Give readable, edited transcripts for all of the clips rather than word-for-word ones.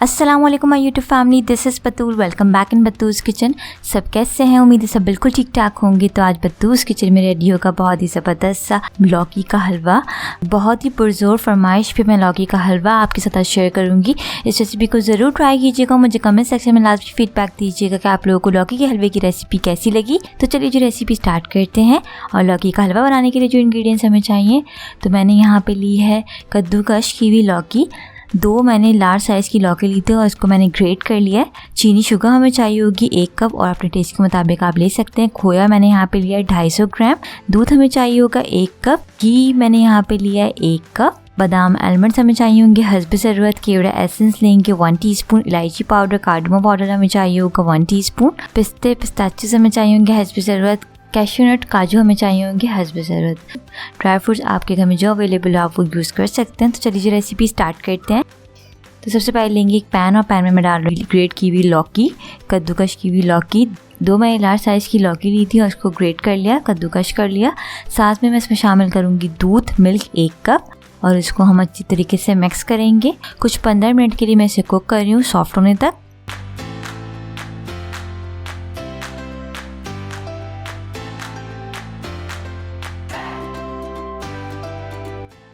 अस्सलाम वालेकुम my YouTube family, this is Batool. Welcome back in Batool's kitchen. सब कैसे हैं? उम्मीद है सब बिल्कुल ठीक ठाक होंगे। तो आज बतूल्स किचन में रेडी होगा बहुत ही ज़बरदस्त सा लौकी का हलवा। बहुत ही पुरजोर फरमाइश पे मैं लौकी का हलवा आपके साथ शेयर करूंगी। इस रेसिपी को ज़रूर ट्राई कीजिएगा। मुझे कमेंट सेक्शन में लाजमी फीडबैक दीजिएगा कि आप लोगों को लौकी के हलवे की रेसिपी कैसी लगी। तो चलिए जो रेसिपी स्टार्ट करते हैं। और लौकी का हलवा बनाने के लिए जो इंग्रेडिएंट्स हमें चाहिए, तो मैंने यहाँ पे ली है कद्दूकश की हुई लौकी। 2 मैंने लार्ज साइज़ की लौकी ली थी और इसको मैंने ग्रेट कर लिया है। चीनी शुगर हमें चाहिए होगी 1 कप और अपने टेस्ट के मुताबिक आप ले सकते हैं। खोया मैंने यहाँ पे लिया है 250 ग्राम। दूध हमें चाहिए होगा 1 कप। घी मैंने यहाँ पे लिया है 1 कप। बादाम आलमंड्स हमें चाहिए होंगे हस्ब ज़रूरत। केवड़ा एसेंस लेंगे 1 टीस्पून। इलायची पाउडर, कार्डमम पाउडर हमें चाहिए होगा 1 टीस्पून। पिस्ते पिस्ताचियों हमें चाहिए होंगे हस्ब ज़रूरत। कैश्यू नट काजू हमें चाहिए होंगे हस्ब ज़रूरत। ड्राई फ्रूट्स आपके घर में जो अवेलेबल हो आप वो यूज़ कर सकते हैं। तो चलिए रेसिपी स्टार्ट करते हैं। तो सबसे पहले लेंगे एक पैन और पैन में मैं डाल रही हूँ ग्रेट की हुई लौकी, कद्दूकश की हुई लौकी। 2 मैंने लार्ज साइज़ की लौकी ली थी और उसको ग्रेट कर लिया, कद्दूकश कर लिया। साथ में मैं इसमें शामिल करूँगी दूध, मिल्क 1 कप और इसको हम अच्छी तरीके से मिक्स करेंगे। कुछ 15 मिनट के लिए मैं इसे कुक कर रही हूँ सॉफ्ट होने तक।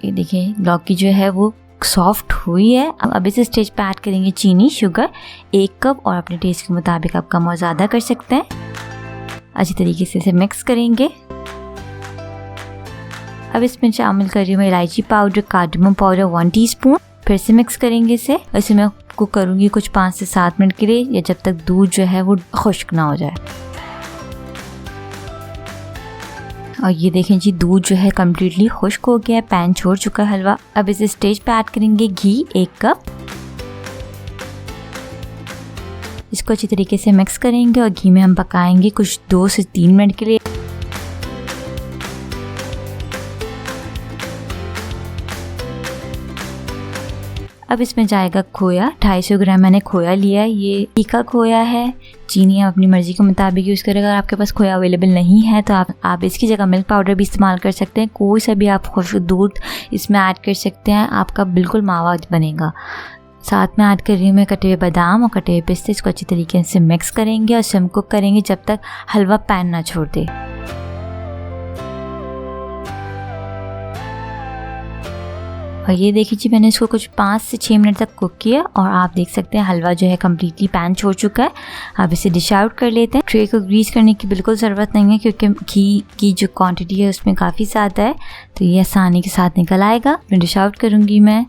ये देखिए लौकी जो है वो सॉफ्ट हुई है। अब इस स्टेज पे ऐड करेंगे चीनी शुगर 1 कप और अपने टेस्ट के मुताबिक आप कम और ज़्यादा कर सकते हैं। अच्छी तरीके से इसे मिक्स करेंगे। अब इसमें शामिल कर रही हूँ मैं इलायची पाउडर, कार्डमम पाउडर 1 टीस्पून। फिर से मिक्स करेंगे इसे मैं कुक करूँगी कुछ 5 से 7 मिनट के लिए, या जब तक दूध जो है वो खुश्क ना हो जाए। और ये देखें जी दूध जो है कम्प्लीटली खुश्क हो गया है, पैन छोड़ चुका है हलवा। अब इस स्टेज पे ऐड करेंगे घी 1 कप। इसको अच्छी तरीके से मिक्स करेंगे और घी में हम पकाएंगे कुछ 2 से 3 मिनट के लिए। अब इसमें जाएगा खोया। 250 ग्राम मैंने खोया लिया है। ये तीखा खोया है। चीनी आप अपनी मर्ज़ी के मुताबिक यूज़ करें। अगर आपके पास खोया अवेलेबल नहीं है तो आप इसकी जगह मिल्क पाउडर भी इस्तेमाल कर सकते हैं। कोई सा भी आप खुश्क दूध इसमें ऐड कर सकते हैं, आपका बिल्कुल मावा बनेगा। साथ में ऐड कर रही हूँ मैं कटे हुए बादाम और कटे हुए पिस्ते। इसको अच्छी तरीके से मिक्स करेंगे और सिम कुक करेंगे जब तक हलवा पैन ना छोड़ दे। और ये देखिए जी मैंने इसको कुछ 5 से 6 मिनट तक कुक किया और आप देख सकते हैं हलवा जो है कम्प्लीटली पैन छोड़ चुका है। अब इसे डिश आउट कर लेते हैं। ट्रे को ग्रीस करने की बिल्कुल ज़रूरत नहीं है क्योंकि घी की जो क्वांटिटी है उसमें काफ़ी ज़्यादा है, तो ये आसानी के साथ निकल आएगा। मैं डिश आउट करूँगी मैं।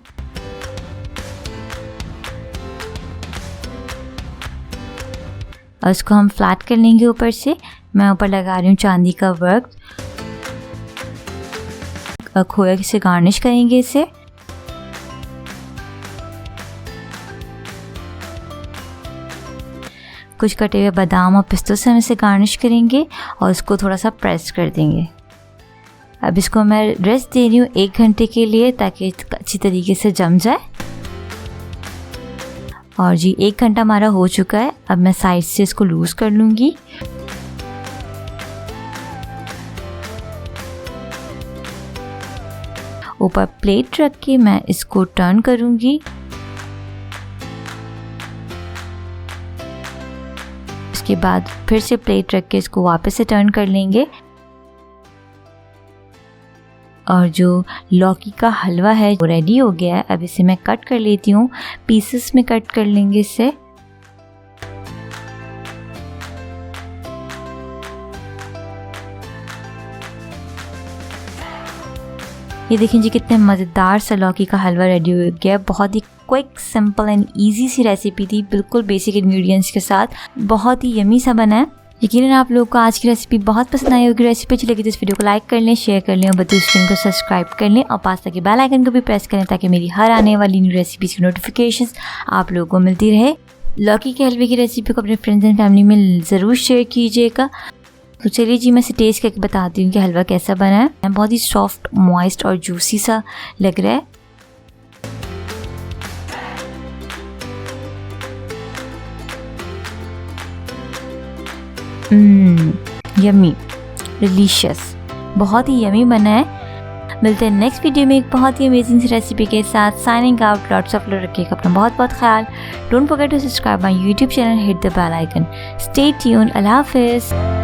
और इसको हम फ्लैट कर लेंगे ऊपर से। मैं ऊपर लगा रही हूँ चांदी का वर्क। खोया से गार्निश करेंगे इसे। कुछ कटे हुए बादाम और पिस्तों से हम इसे गार्निश करेंगे और इसको थोड़ा सा प्रेस कर देंगे। अब इसको मैं रेस्ट दे रही हूँ 1 घंटे के लिए ताकि अच्छी तरीके से जम जाए। और जी 1 घंटा हमारा हो चुका है। अब मैं साइड से इसको लूज़ कर लूँगी। ऊपर प्लेट रख के मैं इसको टर्न करूँगी। के बाद फिर से प्लेट रख के इसको वापस से टर्न कर लेंगे। और जो लौकी का हलवा है वो रेडी हो गया है। अब इसे मैं कट कर लेती हूँ, पीसेस में कट कर लेंगे इसे। ये देखें जी कितने मज़ेदार सा लौकी का हलवा रेडी हो गया। बहुत ही क्विक, सिंपल एंड इजी सी रेसिपी थी, बिल्कुल बेसिक इंग्रेडिएंट्स के साथ। बहुत ही यमी सा बना है। यकीनन आप लोगों को आज की रेसिपी बहुत पसंद आई होगी। रेसिपी अच्छी लगी तो इस वीडियो को लाइक कर लें, शेयर कर लें और बतूल चैनल को सब्सक्राइब कर लें और पास तक बेल आइकन को भी प्रेस करें ताकि मेरी हर आने वाली न्यू रेसिपीज़ की नोटिफिकेशंस आप लोगों को मिलती रहे। लौकी के हलवे की रेसिपी को अपने फ्रेंड्स एंड फैमिली में ज़रूर शेयर कीजिएगा। तो चलिए जी मैं इसे टेस्ट करके बताती हूँ कि हलवा कैसा बना है। बहुत ही सॉफ्ट, मॉइस्ट और जूसी सा लग रहा है। यमी, डिलीशियस, बहुत ही यमी बना है। मिलते हैं नेक्स्ट वीडियो में एक बहुत ही अमेजिंग सी रेसिपी के साथ। Signing out, lots of love, रखिएगा अपना बहुत बहुत ख्याल। Don't forget to subscribe my YouTube channel, hit the bell icon. Stay tune, अल्लाह हाफिज़।